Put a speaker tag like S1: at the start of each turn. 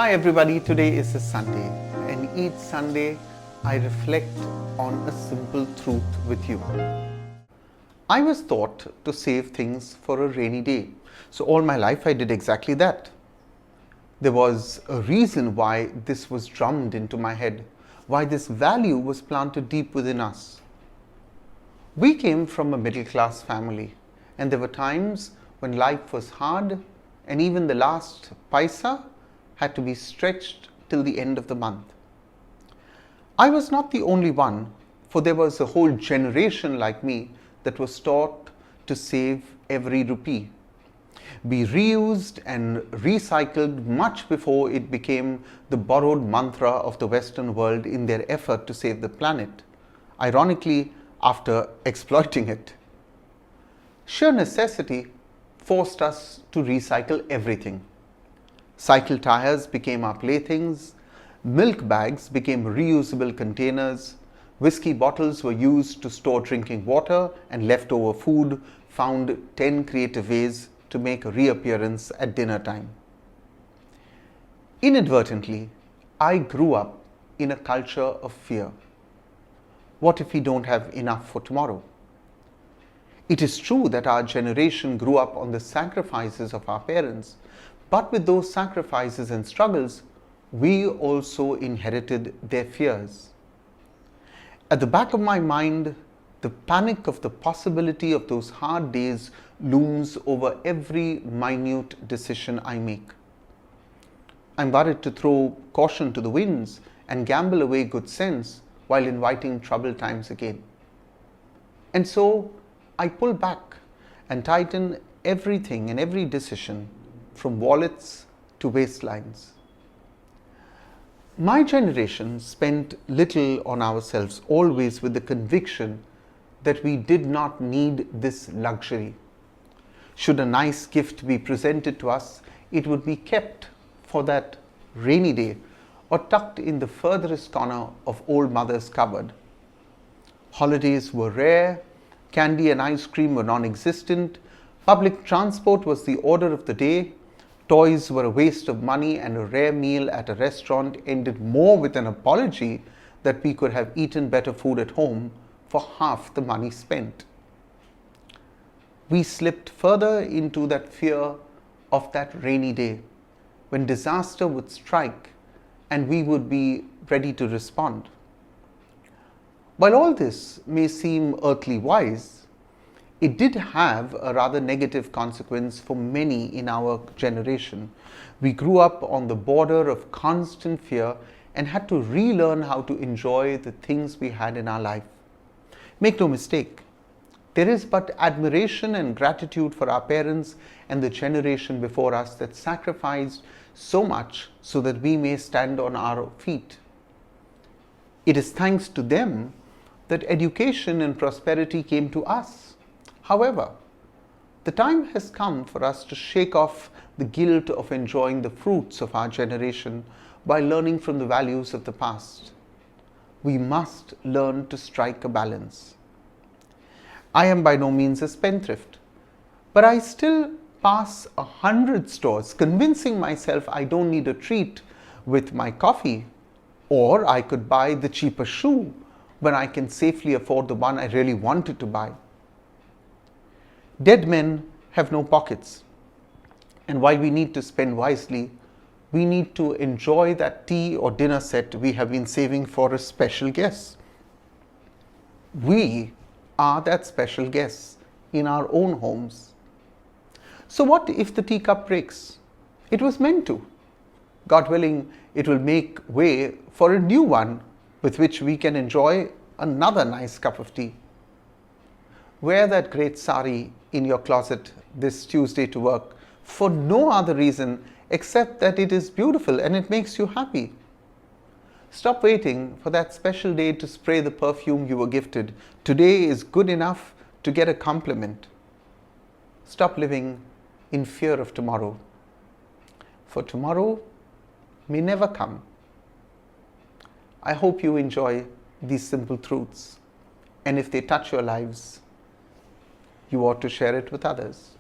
S1: Hi everybody, today is a Sunday and each Sunday I reflect on a simple truth with you. I was taught to save things for a rainy day, so all my life I did exactly that. There was a reason why this was drummed into my head, why this value was planted deep within us. We came from a middle class family and there were times when life was hard and even the last paisa had to be stretched till the end of the month. I was not the only one, for there was a whole generation like me that was taught to save every rupee, be reused and recycled much before it became the borrowed mantra of the Western world in their effort to save the planet, ironically after exploiting it. Sheer necessity forced us to recycle everything. Cycle tires became our playthings, milk bags became reusable containers, whiskey bottles were used to store drinking water, and leftover food found 10 creative ways to make a reappearance at dinner time. Inadvertently, I grew up in a culture of fear. What if we don't have enough for tomorrow? It is true that our generation grew up on the sacrifices of our parents, but with those sacrifices and struggles, we also inherited their fears. At the back of my mind, the panic of the possibility of those hard days looms over every minute decision I make. I'm worried to throw caution to the winds and gamble away good sense while inviting troubled times again. And so I pull back and tighten everything and every decision, from wallets to waistlines. My generation spent little on ourselves, always with the conviction that we did not need this luxury. Should a nice gift be presented to us, it would be kept for that rainy day or tucked in the furthest corner of old mother's cupboard. Holidays were rare, candy and ice cream were non-existent, public transport was the order of the day, toys were a waste of money, and a rare meal at a restaurant ended more with an apology that we could have eaten better food at home for half the money spent. We slipped further into that fear of that rainy day when disaster would strike and we would be ready to respond. While all this may seem earthly wise, it did have a rather negative consequence for many in our generation. We grew up on the border of constant fear and had to relearn how to enjoy the things we had in our life. Make no mistake, there is but admiration and gratitude for our parents and the generation before us that sacrificed so much so that we may stand on our feet. It is thanks to them that education and prosperity came to us. However, the time has come for us to shake off the guilt of enjoying the fruits of our generation by learning from the values of the past. We must learn to strike a balance. I am by no means a spendthrift, but I still pass 100 stores convincing myself I don't need a treat with my coffee, or I could buy the cheaper shoe when I can safely afford the one I really wanted to buy. Dead men have no pockets, and while we need to spend wisely, we need to enjoy that tea or dinner set we have been saving for a special guest. We are that special guest in our own homes. So what if the teacup breaks? It was meant to. God willing, it will make way for a new one with which we can enjoy another nice cup of tea. Wear that great sari in your closet this Tuesday to work for no other reason except that it is beautiful and it makes you happy. Stop waiting for that special day to spray the perfume you were gifted. Today is good enough to get a compliment. Stop living in fear of tomorrow, for tomorrow may never come. I hope you enjoy these simple truths, and if they touch your lives, you ought to share it with others.